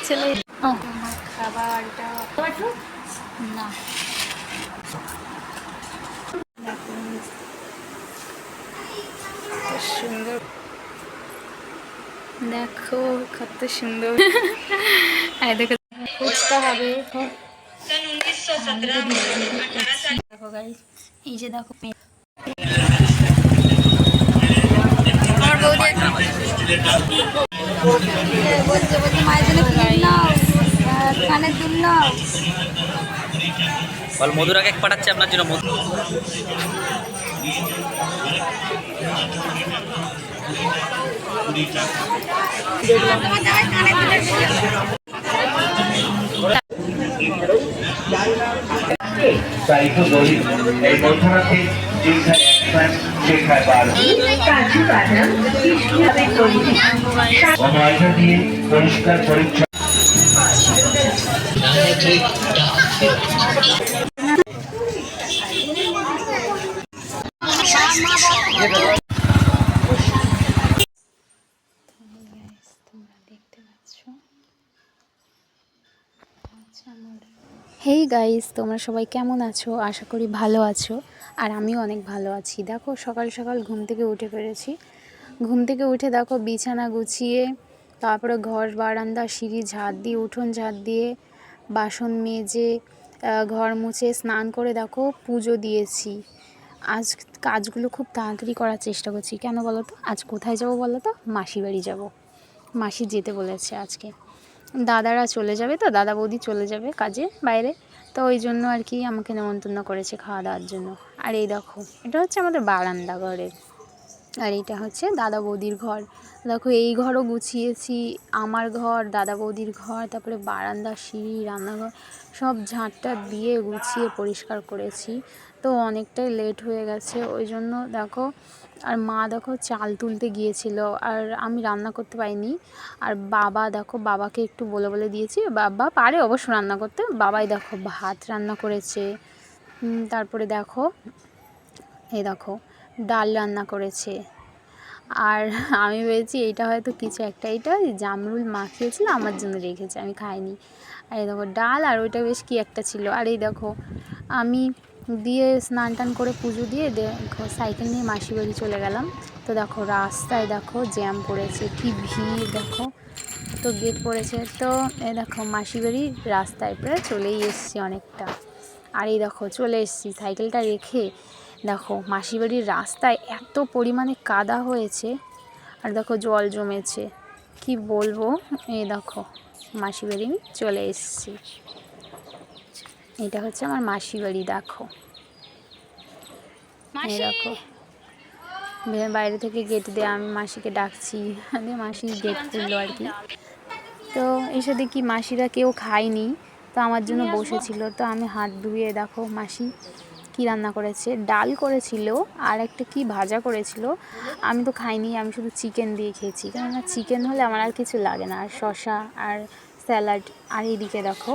ছেলে খাবারটা না সুন্দর, দেখো কত সুন্দর। দেখো ফুচকা হবে। দেখো গাইস, এই যে দেখো আমার বৌদি বলছে বলছে মায়ের জন্য ক্লিপ নাও, কানের দুল নাও। বল মধুরা কেক পাঠাচ্ছে আপনার জন্য। মধু তাই তো বলি এই মধ্যরাতে যেখানে সেখানে কাজু বাদাম কিভাবে তৈরি ময়দা দিয়ে পরিষ্কার পরিচ্ছন্ন। হেই গাইস, তোমরা সবাই কেমন আছো? আশা করি ভালো আছো, আর আমিও অনেক ভালো আছি। দেখো সকাল সকাল ঘুম থেকে উঠে পড়েছি। ঘুম থেকে উঠে দেখো বিছানা গুছিয়ে, তারপরে ঘর বারান্দা সিঁড়ি ঝাড় দিয়ে, উঠোন ঝাড় দিয়ে, বাসন মেজে, ঘর মুছে, স্নান করে দেখো পুজো দিয়েছি। আজ কাজগুলো খুব তাড়াতাড়ি করার চেষ্টা করছি। কেন বলো তো? আজ কোথায় যাব বলো তো? মাসি বাড়ি যাব। মাসি যেতে বলেছে আজকে। দাদারা চলে যাবে, তো দাদা বৌদি চলে যাবে কাজে বাইরে, তো ওই জন্য আর কি আমাকে নেমন্তন্ন করেছে খাওয়া দাওয়ার জন্য। আর এই দেখো, এটা হচ্ছে আমাদের বারান্দা ঘরের, আর এইটা হচ্ছে দাদা বৌদির ঘর। দেখো এই ঘরও গুছিয়েছি, আমার ঘর, দাদা বৌদির ঘর, তারপরে বারান্দা, সিঁড়ি, রান্নাঘর সব ঝাঁটটা দিয়ে গুছিয়ে পরিষ্কার করেছি। তো অনেকটাই লেট হয়ে গেছে ওই জন্য দেখো। আর মা দেখো চাল তুলতে গিয়েছিল, আর আমি রান্না করতে পারিনি। আর বাবা দেখো, বাবাকে একটু বলে বলে দিয়েছি, বাবা পারে অবশ্য রান্না করতে। বাবাই দেখো ভাত রান্না করেছে, তারপরে দেখো এই দেখো ডাল রান্না করেছে। আর আমি ভেবেছি এইটা হয়তো কিছু একটা, এইটা জামরুল মাখিয়েছিল আমার জন্য রেখেছে, আমি খাইনি। আর এই দেখো ডাল, আর ওইটা বেশ কি একটা ছিল। আর এই দেখো আমি দিয়ে স্নান টান করে পুজো দিয়ে দেখো সাইকেল নিয়ে মাসি বাড়ি চলে গেলাম। তো দেখো রাস্তায় দেখো জ্যাম পড়েছে, কি ভিড় দেখো, তো গেট পড়েছে। তো এই দেখো মাসি বাড়ির রাস্তায় প্রায় চলেই এসেছি অনেকটা। আর এই দেখো চলে এসেছি সাইকেলটা রেখে। দেখো মাসি বাড়ির রাস্তায় এত পরিমাণে কাদা হয়েছে, আর দেখো জল জমেছে, কি বলবো। এই দেখো মাসি বাড়ি চলে এসেছি। এটা হচ্ছে আমার মাসি বাড়ি। দেখো এই দেখো বাইরে থেকে গেট দিয়ে আমি মাসিকে ডাকছি, মাসি গেট খুললো আর কি। তো এসে দেখি মাসিরা কেউ খায়নি, তো আমার জন্য বসেছিল। তো আমি হাত ধুয়ে দেখো মাসি কী রান্না করেছে, ডাল করেছিল আর একটা কি ভাজা করেছিল। আমি তো খাইনি, আমি শুধু চিকেন দিয়ে খেয়েছি, কেননা চিকেন হলে আমার আর কিছু লাগে না, আর শসা আর স্যালাড। আর এইদিকে দেখো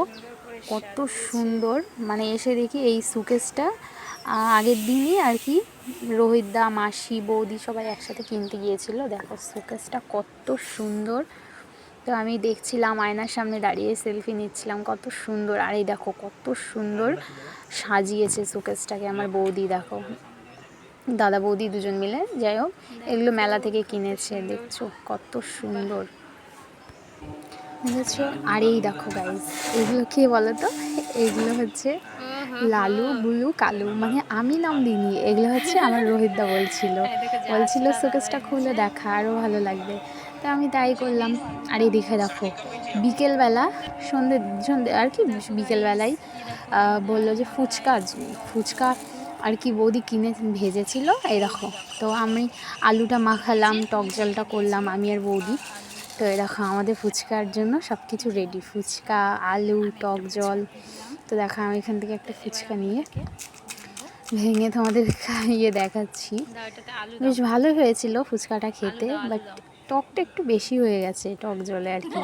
কত সুন্দর, মানে এসে দেখি এই সুকেসটা আগের দিনই আর কি রোহিতদা, মাসি, বৌদি সবাই একসাথে কিনতে গিয়েছিল। দেখো সুকেসটা কত সুন্দর। তো আমি দেখছিলাম, আয়নার সামনে দাঁড়িয়ে সেলফি নিচ্ছিলাম, কত সুন্দর। আর এই দেখো কত সুন্দর সাজিয়েছে শোকেসটাকে আমার বৌদি। দেখো দাদা বৌদি দুজন মিলে, যাই হোক এগুলো মেলা থেকে কিনেছে, দেখছো কত সুন্দর বুঝেছো। আর এই দেখো গাইস, এগুলো কে বলো তো? এগুলো হচ্ছে লালু, বুলু, কালু, মানে আমি নাম দিইনি, এগুলো হচ্ছে আমার রোহিতদা বলছিল শোকেসটা খুলে দেখা, আরও ভালো লাগবে। তো আমি তাই করলাম। আর এই দেখে দেখো বিকেলবেলা, সন্ধে আর কি বিকেলবেলায় বললো যে ফুচকা আর কি বৌদি কিনে ভেজেছিল, এই দেখো। তো আমি আলুটা মাখালাম, টক জলটা করলাম আমি আর বৌদি। তো এই দেখো আমাদের ফুচকার জন্য সব কিছু রেডি, ফুচকা, আলু, টক জল। তো দেখো আমি এখান থেকে একটা ফুচকা নিয়ে ভেঙে তোমাদের খাইয়ে দেখাচ্ছি। বেশ ভালোই হয়েছিল ফুচকাটা খেতে, বাট টকটা একটু বেশি হয়ে গেছে টক জলে আর কি।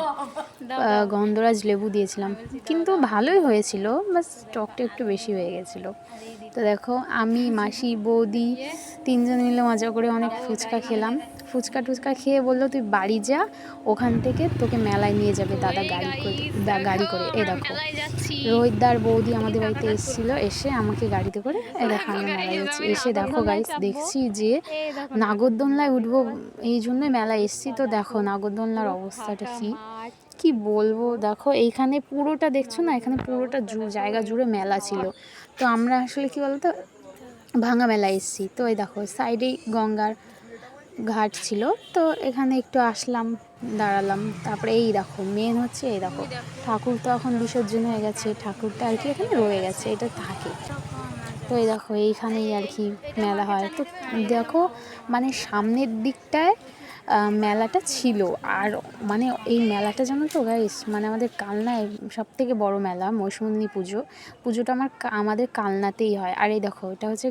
গন্ধরাজ লেবু দিয়েছিলাম, কিন্তু ভালোই হয়েছিল, বাস টকটা একটু বেশি হয়ে গেছিলো। তো দেখো আমি, মাসি, বৌদি তিনজন মিলে মজা করে অনেক ফুচকা খেলাম। ফুচকা টুচকা খেয়ে বললো তুই বাড়ি যা, ওখান থেকে তোকে মেলায় নিয়ে যাবে দাদা গাড়ি করে। এই দেখো রোহিতদার বৌদি আমাদের বাড়িতে এসেছিলো, এসে আমাকে গাড়িতে করে এই দেখো আমি মেলায় যাচ্ছি। এসে দেখো গাইস দেখছি যে নাগরদোলনায় উঠবো, এই জন্যই মেলায় এসছি। তো দেখো নাগরদোলনার অবস্থাটা কি বলবো। দেখো এইখানে পুরোটা দেখছো না, এখানে পুরোটা জায়গা জুড়ে মেলা ছিল। তো আমরা আসলে কি বলতো ভাঙা মেলায় এসেছি। তো এই দেখো সাইডেই গঙ্গার ঘাট ছিল, তো এখানে একটু আসলাম, দাঁড়ালাম। তারপরে এই দেখো মেন হচ্ছে এই দেখো ঠাকুর তো এখন বিসর্জন হয়ে গেছে, ঠাকুরটা আর কি এখানে রয়ে গেছে, এটা থাকে। তো এই দেখো এইখানেই আর কি মেলা হয়। তো দেখো মানে সামনের দিকটায় মেলাটা ছিল। আর মানে এই মেলাটা জানো তো গাইস, মানে আমাদের কালনায় সবথেকে বড় মেলা মৌসুমী পুজোটা আমাদের কালনাতেই হয়। আর এই দেখো এটা হচ্ছে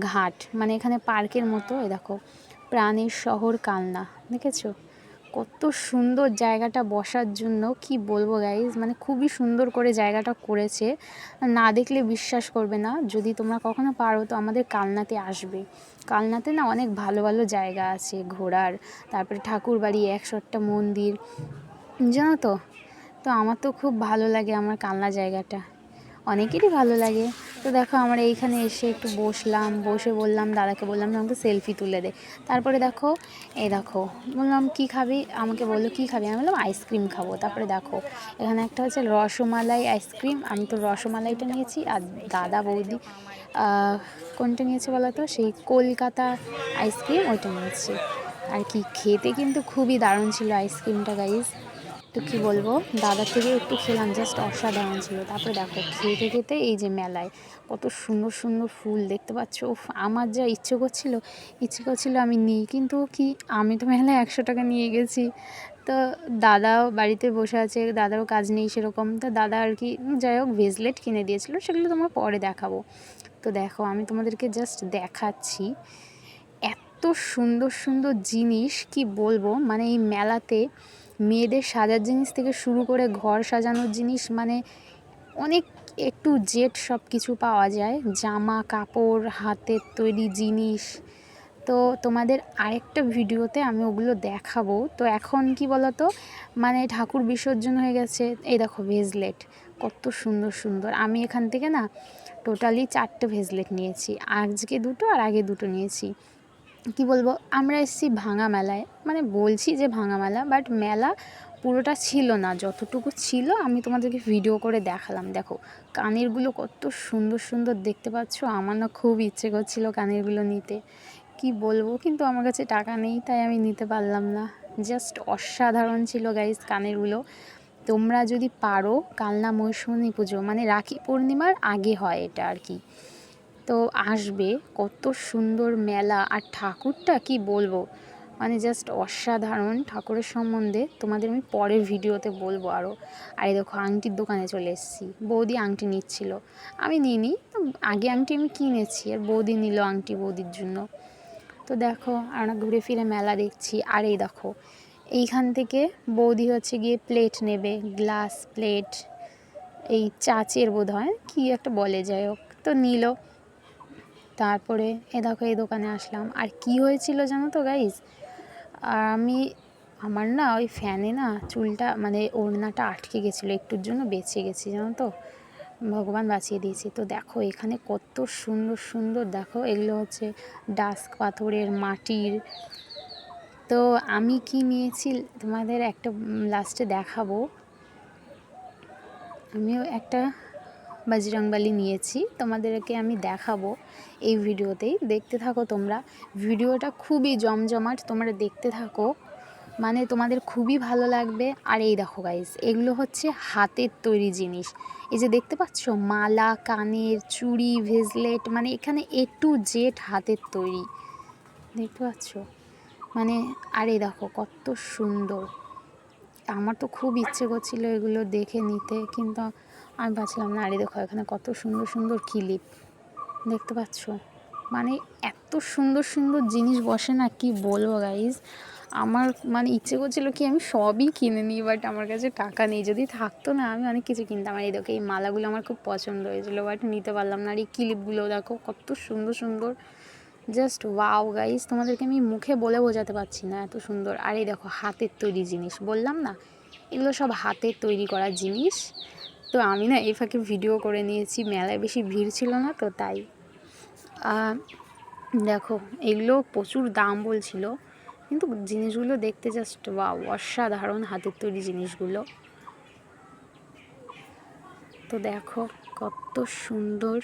ঘাট, মানে এখানে পার্কের মতো। এই দেখো প্রাণের শহর কালনা, দেখেছো কত সুন্দর জায়গাটা বসার জন্য, কি বলবো গাইজ, মানে খুবই সুন্দর করে জায়গাটা করেছে। না দেখলে বিশ্বাস করবে না। যদি তোমরা কখনো পারো তো আমাদের কালনাতে আসবে। কালনাতে না অনেক ভালো ভালো জায়গা আছে ঘোরার, তারপরে ঠাকুর বাড়ি, 101টা মন্দির, জানো তো। তো আমার তো খুব ভালো লাগে আমার কালনা জায়গাটা, অনেকেরই ভালো লাগে। তো দেখো আমরা এইখানে এসে একটু বসলাম, বসে বললাম দাদাকে, বললাম আমাকে সেলফি তুলে দে। তারপরে দেখো এই দেখো বললাম কী খাবি, আমাকে বললো কী খাবি, আমি বললাম আইসক্রিম খাবো। তারপরে দেখো এখানে একটা হচ্ছে রসমালাই আইসক্রিম, আমি তো রসমালাইটা নিয়েছি, আর দাদা বৌদি কোনটা নিয়েছে বলো তো, সেই কলকাতা আইসক্রিম ওইটা নিয়েছি। আর কি খেতে কিন্তু খুবই দারুণ ছিল আইসক্রিমটা গাইজ। তো কী বলবো, দাদার থেকে একটু খেলাম, জাস্ট অসাধারণ ছিল। তারপরে দেখো খেতে খেতে এই যে মেলায় কত সুন্দর সুন্দর ফুল দেখতে পাচ্ছ, আমার যা ইচ্ছে করছিল আমি নিই, কিন্তু কি আমি তো মেলায় 100 টাকা নিয়ে গেছি। তো দাদাও বাড়িতে বসে আছে, দাদারও কাজ নেই সেরকম। তো দাদা আর কি যাই হোক ভেজলেট কিনে দিয়েছিলো, সেগুলো তোমার পরে দেখাবো। তো দেখো আমি তোমাদেরকে জাস্ট দেখাচ্ছি এত সুন্দর সুন্দর জিনিস, কি বলবো। মানে এই মেলাতে মেয়েদের সাজার জিনিস থেকে শুরু করে ঘর সাজানোর জিনিস, মানে অনেক একটু জেড সব কিছু পাওয়া যায়, জামা কাপড়, হাতের তৈরি জিনিস। তো তোমাদের আরেকটা ভিডিওতে আমি ওগুলো দেখাবো। তো এখন কি বলতো, মানে ঠাকুর বিসর্জন হয়ে গেছে। এই দেখো ভেজলেট কত সুন্দর সুন্দর, আমি এখান থেকে না টোটালি 4টে ভেজলেট নিয়েছি, আজকে 2টো আর আগে 2টো নিয়েছি। কি বলবো, আমরা এসেছি ভাঙা মেলায়, মানে বলছি যে ভাঙা মেলা, বাট মেলা পুরোটা ছিল না, যতটুকু ছিল আমি তোমাদেরকে ভিডিও করে দেখালাম। দেখো কানেরগুলো কত সুন্দর সুন্দর দেখতে পাচ্ছ, আমার না খুব ইচ্ছে করছিল কানেরগুলো নিতে, কি বলবো, কিন্তু আমার কাছে টাকা নেই, তাই আমি নিতে পারলাম না। জাস্ট অসাধারণ ছিল গাইস কানেরগুলো। তোমরা যদি পারো, কালনা মৌসুমী পুজো মানে রাখি পূর্ণিমার আগে হয় এটা আর কি, তো আসবে, কত সুন্দর মেলা। আর ঠাকুরটা কি বলবো, মানে জাস্ট অসাধারণ। ঠাকুরের সম্বন্ধে তোমাদের আমি পরের ভিডিওতে বলবো আরও। আর এই দেখো আংটির দোকানে চলে এসেছি, বৌদি আংটি নিচ্ছিল, আমি নিইনি, তো আগে আংটি আমি কিনেছি আর বৌদি নিল আংটি বৌদির জন্য। তো দেখো আমরা ঘুরে ফিরে মেলা দেখছি। আর এই দেখো এইখান থেকে বৌদি হচ্ছে গিয়ে প্লেট নেবে, গ্লাস প্লেট, এই চাচের বোধ হয় কী একটা বলে, যাই হোক, তো নিল। তারপরে এ দেখো এই দোকানে আসলাম। আর কি হয়েছিল জানো তো গাইজ, আমার না ওই ফ্যানে না চুলটা মানে ওড়নাটা আটকে গেছিলো, একটুর জন্য বেঁচে গেছি জানো তো, ভগবান বাঁচিয়ে দিয়েছি। তো দেখো এখানে কত সুন্দর সুন্দর, দেখো এগুলো হচ্ছে ডাস্ক পাথরের, মাটির। তো আমি কি নিয়েছি তোমাদের একটা লাস্টে দেখাবো, আমিও একটা বজরংবলী নিয়েছি, তোমাদেরকে আমি দেখাবো এই ভিডিওতেই, দেখতে থাকো তোমরা। ভিডিওটা খুবই জমজমাট, তোমরা দেখতে থাকো, মানে তোমাদের খুবই ভালো লাগবে। আর এই দেখো গাইস, এগুলো হচ্ছে হাতের তৈরি জিনিস, এই যে দেখতে পাচ্ছ মালা, কানের, চুড়ি, ভেজলেট, মানে এখানে A to Z হাতের তৈরি, দেখতে পাচ্ছ মানে। আর এই দেখো কত সুন্দর, আমার তো খুব ইচ্ছে করছিল এগুলো দেখে নিতে, কিন্তু আমি পাচ্ছিলাম না। আর দেখো এখানে কত সুন্দর সুন্দর ক্লিপ, দেখতে পাচ্ছ, মানে এত সুন্দর সুন্দর জিনিস বসে না, কি বলবো গাইজ। আমার মানে ইচ্ছে করছিল কি আমি সবই কিনে নিই, বাট আমার কাছে টাকা নেই, যদি থাকতো না আমি অনেক কিছু কিনতাম। আর এই দেখো এই মালাগুলো আমার খুব পছন্দ হয়েছিলো, বাট নিতে পারলাম না। আর এই ক্লিপগুলো দেখো কত সুন্দর সুন্দর, জাস্ট ওয়াও গাইস, তোমাদেরকে আমি মুখে বলে বোঝাতে পারছি না, এত সুন্দর। আর এই দেখো হাতের তৈরি জিনিস, বললাম না এগুলো সব হাতের তৈরি করা জিনিস। তো আমি না এই ফাঁকে ভিডিও করে নিয়েছি, মেলায় বেশি ভিড় ছিল না তো তাই। দেখো এগুলো প্রচুর দাম বলছিল, কিন্তু জিনিসগুলো দেখতে জাস্ট ওয়াও, অসাধারণ হাতের তৈরি জিনিসগুলো। তো দেখো কত সুন্দর,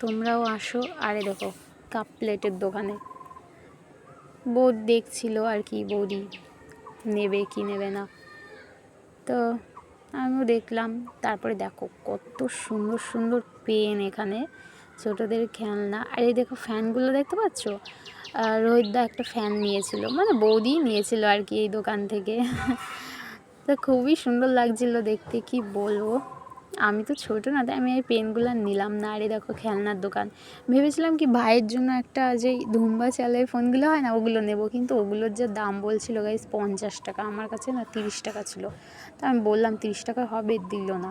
তোমরাও আসো। আরে দেখো কাপ প্লেটের দোকানে বউ দেখছিল আর কি, বৌদি নেবে কি নেবে না, তো আমিও দেখলাম। তারপরে দেখো কত সুন্দর সুন্দর পেন এখানে, ছোটোদের খেলনা। আর এই দেখো ফ্যানগুলো দেখতে পাচ্ছ, রোহিতদা একটা ফ্যান নিয়েছিল, মানে বৌদি নিয়েছিল আর কি এই দোকান থেকে। তো খুবই সুন্দর লাগছিল দেখতে, কি বলবো। আমি তো ছোটো না, তাই আমি এই পেনগুলো নিলাম না। আর এই দেখো খেলনার দোকান, ভেবেছিলাম কি ভাইয়ের জন্য একটা যেই ধুম্বা চালের ফোনগুলো হয় না ওগুলো নেব, কিন্তু ওগুলোর যে দাম বলছিল গাইস 50 টাকা, আমার কাছে না 30 টাকা ছিল। তো আমি বললাম 30 টাকা হবে, দিল না,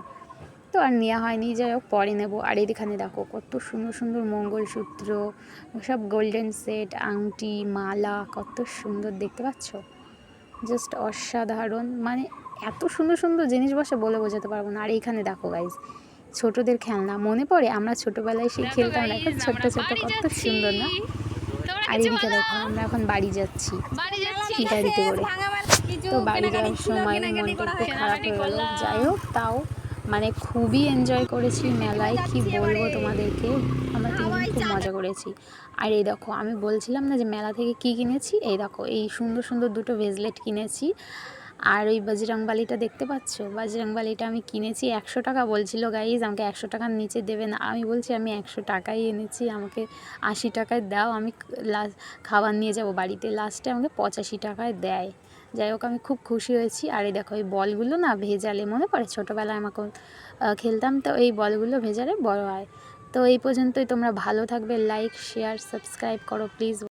তো আর নেওয়া হয়নি, যাই হোক পরে নেব। আর এখানে দেখো কত সুন্দর সুন্দর মঙ্গলসূত্র, সব গোল্ডেন সেট, আংটি, মালা, কত সুন্দর দেখতে পাচ্ছ, জাস্ট অসাধারণ। মানে এত সুন্দর সুন্দর জিনিস বসে বলে বোঝাতে পারবো না। আর এইখানে দেখো গাইজ ছোটদের খেলনা, মনে পড়ে আমরা ছোটোবেলায় সেই খেলতাম না, এখন ছোট্ট ছোট্ট, কত সুন্দর না। আর এদিকে দেখো আমরা এখন বাড়ি যাচ্ছি গাড়িতে করে। তো বাড়ি যাওয়ার সময় মনটা একটু খারাপ হয়ে গেল, যাই হোক তাও মানে খুবই এনজয় করেছি মেলায়, কি বলবো তোমাদেরকে, আমরা তিনদিন খুব মজা করেছি। আর এই দেখো আমি বলছিলাম না যে মেলা থেকে কি কিনেছি, এই দেখো এই সুন্দর সুন্দর দুটো ভেজলেট কিনেছি। আর ওই বজরংবালিটা দেখতে পাচ্ছ, বজরংবালিটা আমি কিনেছি 100 টাকা বলছিল গাইজ, আমাকে 100 টাকার নিচে দেবে না। আমি বলছি আমি 100 টাকাই এনেছি, আমাকে 80 টাকায় দাও, আমি খাবার নিয়ে যাব বাড়িতে। লাস্টে আমাকে 85 টাকায় দেয়। যাই হোক আমি খুব খুশি হয়েছি। আর এই দেখো এই বলগুলো না ভেজালে, মনে পড়ে ছোটোবেলায় আমাকে খেলতাম, তো এই বলগুলো ভেজালে বড় হয়। তো এই পর্যন্তই, তোমরা ভালো থাকবে, লাইক শেয়ার সাবস্ক্রাইব করো প্লিজ।